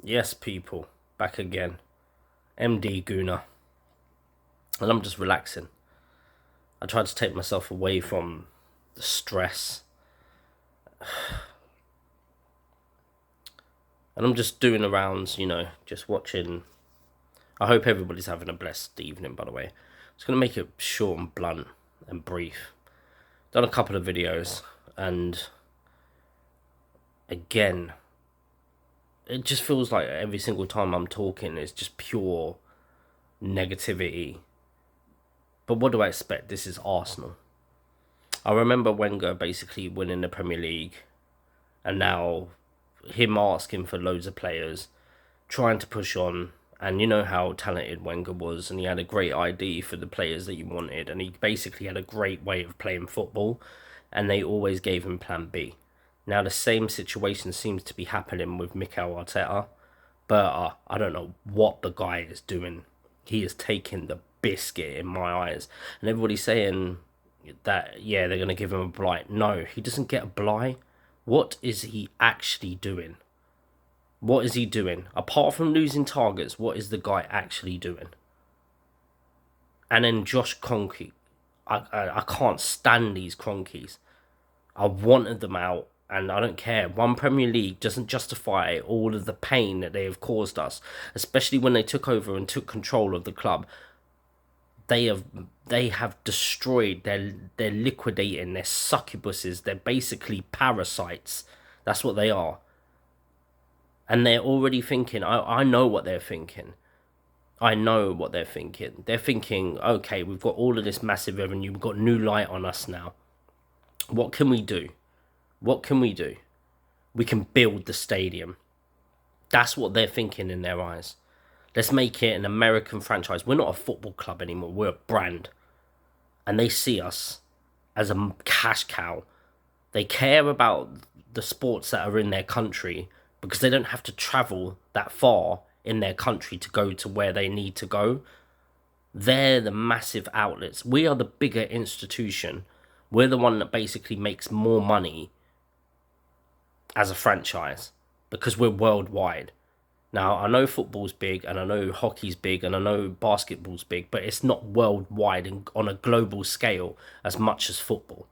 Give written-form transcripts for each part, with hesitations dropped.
Yes, people, back again. MD Guna. And I'm just relaxing. I tried to take myself away from the stress. And I'm just doing the rounds, just watching. I hope everybody's having a blessed evening, by the way. I'm just going to make it short and blunt and brief. Done a couple of videos, and again, it just feels like every single time I'm talking, it's just pure negativity. But what do I expect? This is Arsenal. I remember Wenger basically winning the Premier League, and now him asking for loads of players, trying to push on. And you know how talented Wenger was, and he had a great idea for the players that he wanted, and he basically had a great way of playing football, and they always gave him plan B. Now the same situation seems to be happening with Mikel Arteta, but I don't know what the guy is doing. He is taking the biscuit in my eyes, and everybody's saying that they're gonna give him a blight. No, he doesn't get a blight. What is he actually doing? What is he doing? Apart from losing targets, what is the guy actually doing? And then Josh Kroenke. I can't stand these Cronkies. I wanted them out, and I don't care. One Premier League doesn't justify all of the pain that they have caused us, especially when they took over and took control of the club. They have destroyed. They're liquidating. They're succubuses. They're basically parasites. That's what they are. And they're already thinking. I know what they're thinking. I know what they're thinking. They're thinking, okay, we've got all of this massive revenue. We've got new light on us now. What can we do? What can we do? We can build the stadium. That's what they're thinking in their eyes. Let's make it an American franchise. We're not a football club anymore. We're a brand. And they see us as a cash cow. They care about the sports that are in their country because they don't have to travel that far in their country to go to where they need to go. They're the massive outlets. We are the bigger institution. We're the one that basically makes more money as a franchise because we're worldwide. Now, I know football's big, and I know hockey's big, and I know basketball's big, but it's not worldwide and on a global scale as much as football.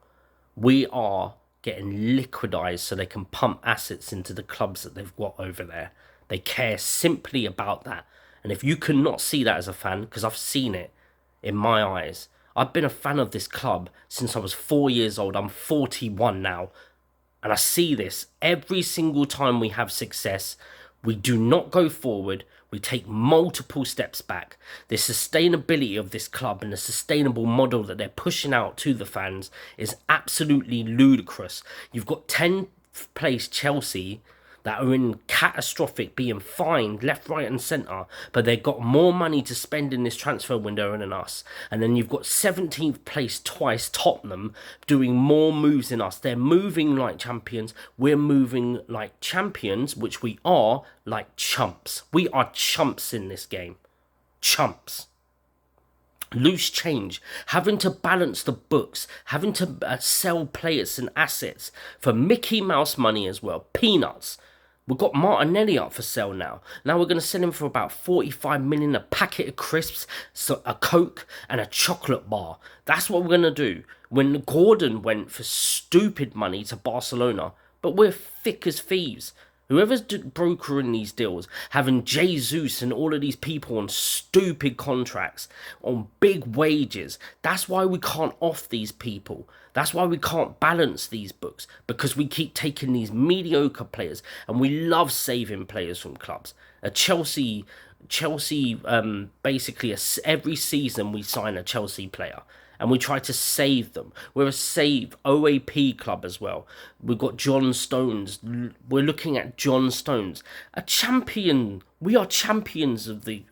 We are getting liquidized so they can pump assets into the clubs that they've got over there. They care simply about that. And if you cannot see that as a fan, because I've seen it in my eyes, I've been a fan of this club since I was 4 years old. I'm 41 now. And I see this every single time we have success. We do not go forward. We take multiple steps back. The sustainability of this club and the sustainable model that they're pushing out to the fans is absolutely ludicrous. You've got 10th place Chelsea that are in catastrophic, being fined left, right, and centre, but they've got more money to spend in this transfer window than us. And then you've got 17th place twice Tottenham doing more moves than us. They're moving like champions. We're moving like champions, which we are, like chumps. We are chumps in this game. Chumps. Loose change, having to balance the books, having to sell players and assets for Mickey Mouse money as well. Peanuts. We've got Martinelli up for sale now. Now we're going to sell him for about 45 million, a packet of crisps, so a Coke, and a chocolate bar. That's what we're going to do. When Gordon went for stupid money to Barcelona, but we're thick as thieves. Whoever's brokering these deals, having Jesus and all of these people on stupid contracts, on big wages, that's why we can't off these people. That's why we can't balance these books, because we keep taking these mediocre players, and we love saving players from clubs. Chelsea, basically every season we sign a Chelsea player. And we try to save them. We're a save OAP club as well. We've got John Stones. We're looking at John Stones, a champion. We are champions of the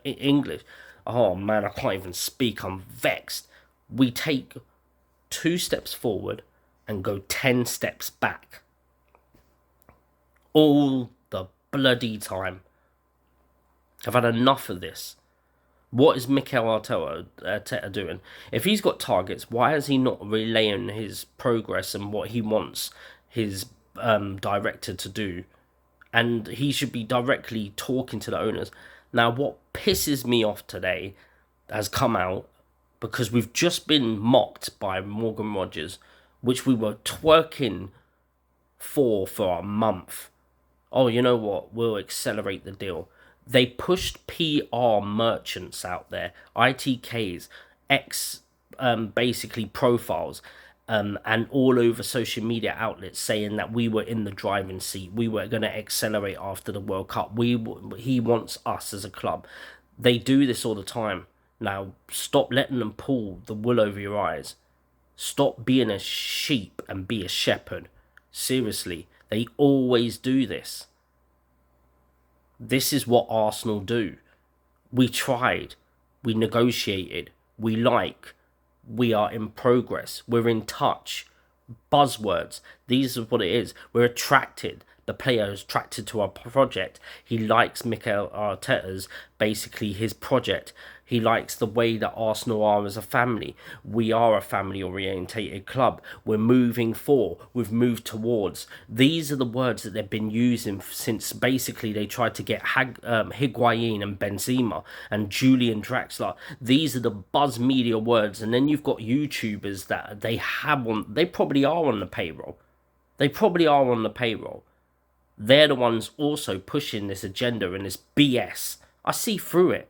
English. Oh man, I can't even speak. I'm vexed. We take 2 steps forward and go 10 steps back all the bloody time. I've had enough of this. What is Mikel Arteta doing? If he's got targets, why is he not relaying his progress and what he wants his director to do and he should be directly talking to the owners. Now, what pisses me off today has come out because we've just been mocked by Morgan Rogers, which we were twerking for a month. Oh, you know what? We'll accelerate the deal. They pushed PR merchants out there, ITKs, basically profiles, and all over social media outlets saying that we were in the driving seat. We were going to accelerate after the World Cup. He wants us as a club. They do this all the time. Now, stop letting them pull the wool over your eyes. Stop being a sheep and be a shepherd. Seriously, they always do this. This is what Arsenal do. We tried. We negotiated. We are in progress. We're in touch. Buzzwords. These are what it is. We're attracted. The player is attracted to our project. He likes Mikel Arteta's, basically his project. He likes the way that Arsenal are as a family. We are a family-orientated club. We're moving for. We've moved towards. These are the words that they've been using since basically they tried to get Higuain and Benzema and Julian Draxler. These are the buzz media words. And then you've got YouTubers that they probably are on the payroll. They're the ones also pushing this agenda and this BS. I see through it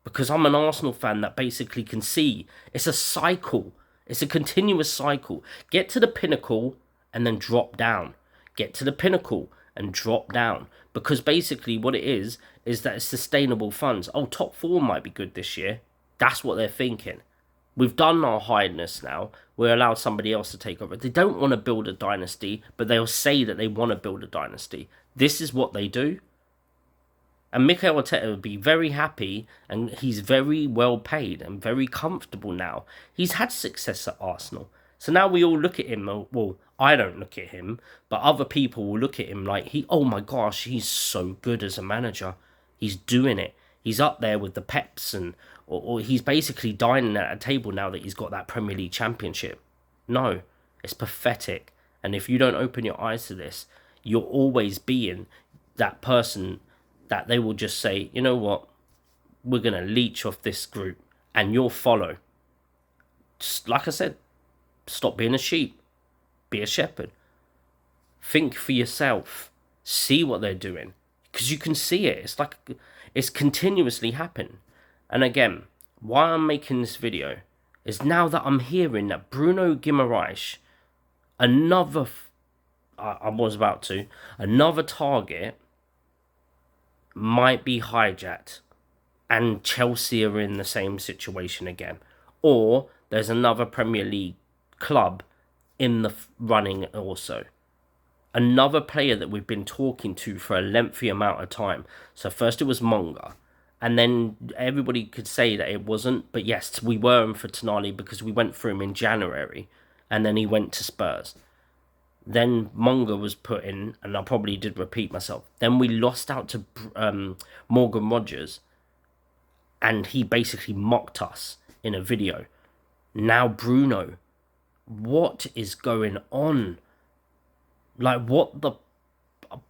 because I'm an Arsenal fan that basically can see it's a cycle. It's a continuous cycle. Get to the pinnacle and then drop down. Get to the pinnacle and drop down. Because basically what it is that it's sustainable funds. Oh, top four might be good this year. That's what they're thinking. We've done our highness now. We're allowed somebody else to take over. They don't want to build a dynasty, but they'll say that they want to build a dynasty. This is what they do. And Mikel Arteta would be very happy, and he's very well paid and very comfortable now. He's had success at Arsenal. So now we all look at him, well, I don't look at him, but other people will look at him like, oh my gosh, he's so good as a manager. He's doing it. He's up there with the Peps or he's basically dining at a table now that he's got that Premier League championship. No, it's pathetic. And if you don't open your eyes to this, you'll always be in that person that they will just say, you know what, we're going to leech off this group and you'll follow. Just like I said, stop being a sheep. Be a shepherd. Think for yourself. See what they're doing. Because you can see it. It's like it's continuously happening. And again, why I'm making this video is now that I'm hearing that Bruno Guimaraes, another target might be hijacked and Chelsea are in the same situation again. Or there's another Premier League club in the running also. Another player that we've been talking to for a lengthy amount of time. So first it was Monga. And then everybody could say that it wasn't. But yes, we were in for Tonali because we went through him in January. And then he went to Spurs. Then Monga was put in. And I probably did repeat myself. Then we lost out to Morgan Rogers. And he basically mocked us in a video. Now Bruno. What is going on? Like, what the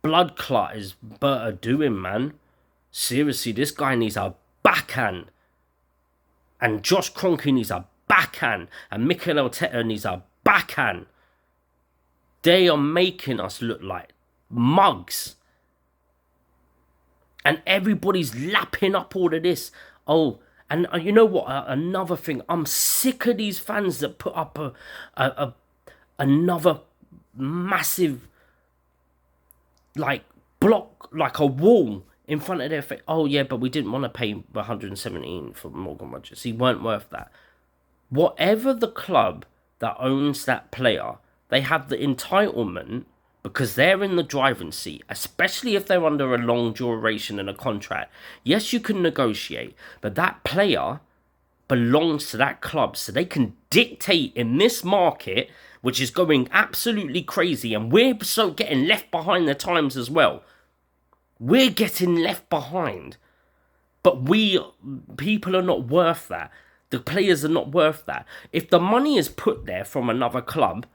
blood clot is Berta doing, man? Seriously, this guy needs a backhand. And Josh Kroenke needs a backhand. And Mikel Arteta needs a backhand. They are making us look like mugs. And everybody's lapping up all of this. Oh, and you know what? Another thing. I'm sick of these fans that put up another massive block, like a wall in front of their face. Oh yeah, but we didn't want to pay 117 for Morgan Rogers. He weren't worth that. Whatever the club that owns that player, they have the entitlement, because they're in the driving seat, especially if they're under a long duration in a contract. Yes, you can negotiate, but that player belongs to that club, so they can dictate in this market, which is going absolutely crazy, and we're so getting left behind the times as well. We're getting left behind, but people are not worth that. The players are not worth that. If the money is put there from another club,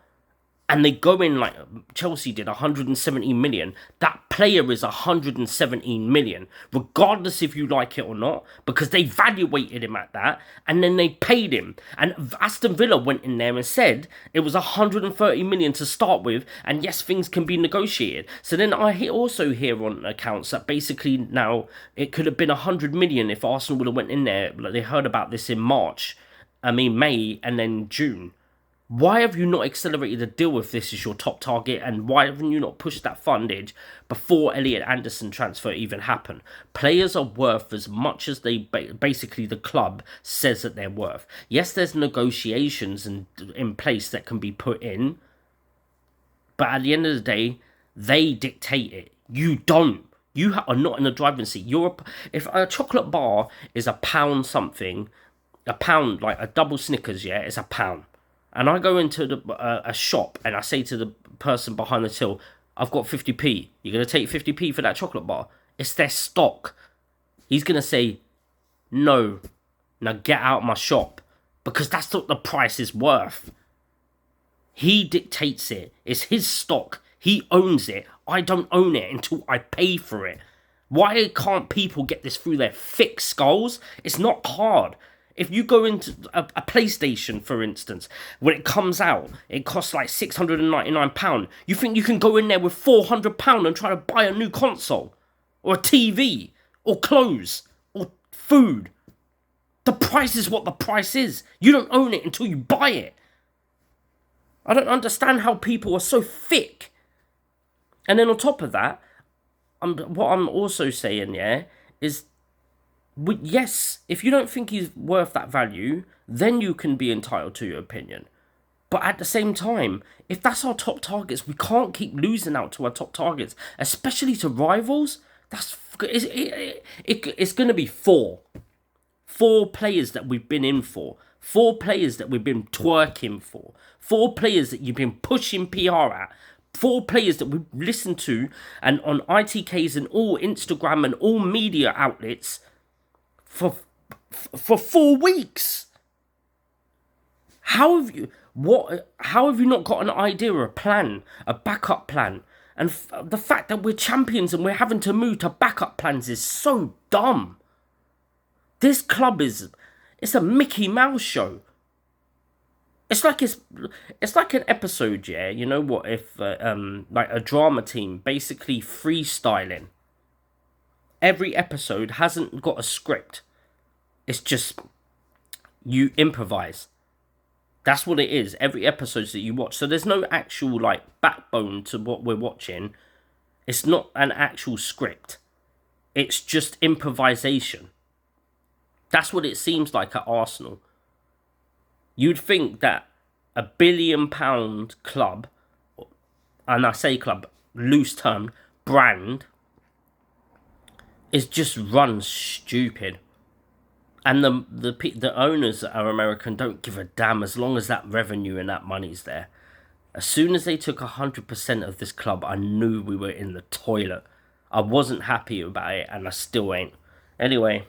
and they go in like Chelsea did 170 million. That player is 117 million, regardless if you like it or not, because they valuated him at that, and then they paid him. And Aston Villa went in there and said it was 130 million to start with, and yes, things can be negotiated. So then also hear on accounts that basically now it could have been 100 million if Arsenal would have went in there. Like, they heard about this in May, and then June. Why have you not accelerated the deal if this is your top target? And why haven't you not pushed that fundage before Elliot Anderson transfer even happened? Players are worth as much as they basically the club says that they're worth. Yes, there's negotiations in place that can be put in, but at the end of the day, they dictate it. You don't. You are not in the driving seat. If a chocolate bar is £1 something, £1 like a double Snickers, yeah, it's £1. And I go into a shop and I say to the person behind the till, I've got 50p. You're going to take 50p for that chocolate bar? It's their stock. He's going to say, no, now get out of my shop. Because that's what the price is worth. He dictates it. It's his stock. He owns it. I don't own it until I pay for it. Why can't people get this through their thick skulls? It's not hard. If you go into a PlayStation, for instance, when it comes out, it costs like £699. You think you can go in there with £400 and try to buy a new console? Or a TV? Or clothes? Or food? The price is what the price is. You don't own it until you buy it. I don't understand how people are so thick. And then on top of that, what I'm also saying, yeah, is... yes, if you don't think he's worth that value, then you can be entitled to your opinion. But at the same time, if that's our top targets, we can't keep losing out to our top targets, especially to rivals. It's going to be four players that we've been in for, 4 players that we've been twerking for, 4 players that you've been pushing PR at, 4 players that we've listened to and on ITKs and all Instagram and all media outlets for 4 weeks. How have you not got an idea or a plan, a backup plan? And the fact that we're champions and we're having to move to backup plans is so dumb. This club it's a Mickey Mouse show. It's like an episode, yeah. You know what? If like a drama team basically freestyling. Every episode hasn't got a script. It's just you improvise. That's what it is. Every episode that you watch. So there's no actual like backbone to what we're watching. It's not an actual script. It's just improvisation. That's what it seems like at Arsenal. You'd think that a £1 billion club, and I say club, loose term, brand, is just run stupid. And the owners that are American don't give a damn as long as that revenue and that money's there. As soon as they took 100% of this club, I knew we were in the toilet. I wasn't happy about it, and I still ain't. Anyway,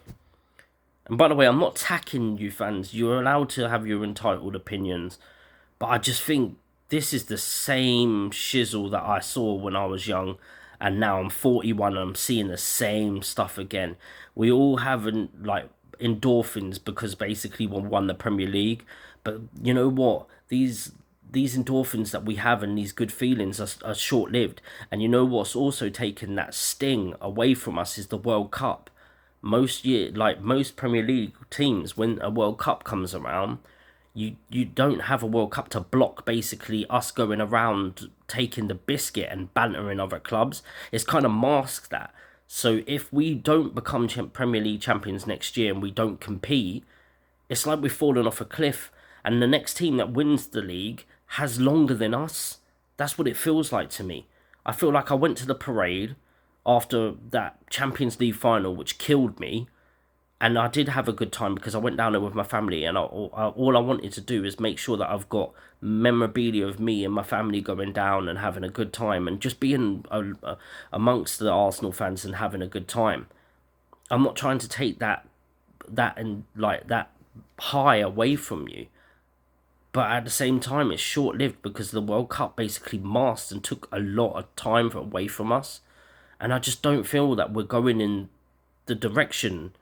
and by the way, I'm not attacking you fans. You're allowed to have your entitled opinions. But I just think this is the same shizzle that I saw when I was young. And now I'm 41 and I'm seeing the same stuff again. We all have endorphins because basically we won the Premier League. But you know what? These endorphins that we have and these good feelings are short-lived. And you know what's also taken that sting away from us is the World Cup. Most Premier League teams, when a World Cup comes around, you don't have a World Cup to block basically us going around taking the biscuit and bantering other clubs. It's kind of masked that. So if we don't become Premier League champions next year and we don't compete, it's like we've fallen off a cliff. And the next team that wins the league has longer than us. That's what it feels like to me. I feel like I went to the parade after that Champions League final, which killed me. And I did have a good time because I went down there with my family, and all I wanted to do is make sure that I've got memorabilia of me and my family going down and having a good time and just being amongst the Arsenal fans and having a good time. I'm not trying to take that high away from you. But at the same time, it's short-lived because the World Cup basically masked and took a lot of time away from us. And I just don't feel that we're going in the direction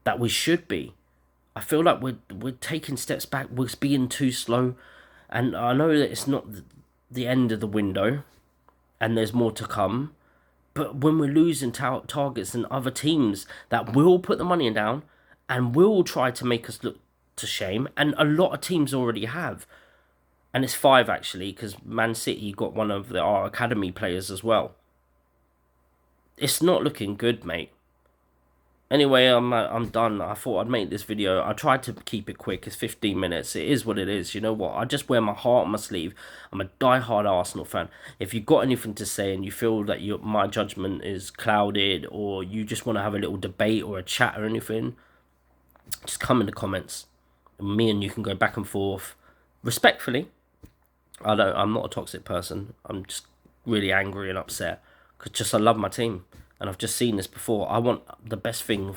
that we should be. I feel like we're taking steps back. We're being too slow. And I know that it's not the end of the window and there's more to come. But when we're losing targets and other teams that will put the money down and will try to make us look to shame, and a lot of teams already have, and it's 5 actually, because Man City got one of our academy players as well. It's not looking good, mate. Anyway, I'm done. I thought I'd make this video. I tried to keep it quick. It's 15 minutes. It is what it is. You know what? I just wear my heart on my sleeve. I'm a die-hard Arsenal fan. If you've got anything to say and you feel that my judgment is clouded, or you just want to have a little debate or a chat or anything, just come in the comments. And me and you can go back and forth respectfully. I'm not a toxic person. I'm just really angry and upset because I love my team. And I've just seen this before. I want the best thing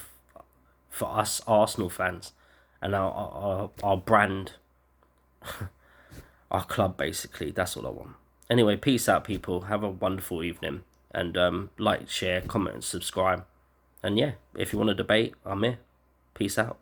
for us Arsenal fans and our brand, our club, basically. That's all I want. Anyway, peace out, people. Have a wonderful evening. And like, share, comment, and subscribe. And yeah, if you want to debate, I'm here. Peace out.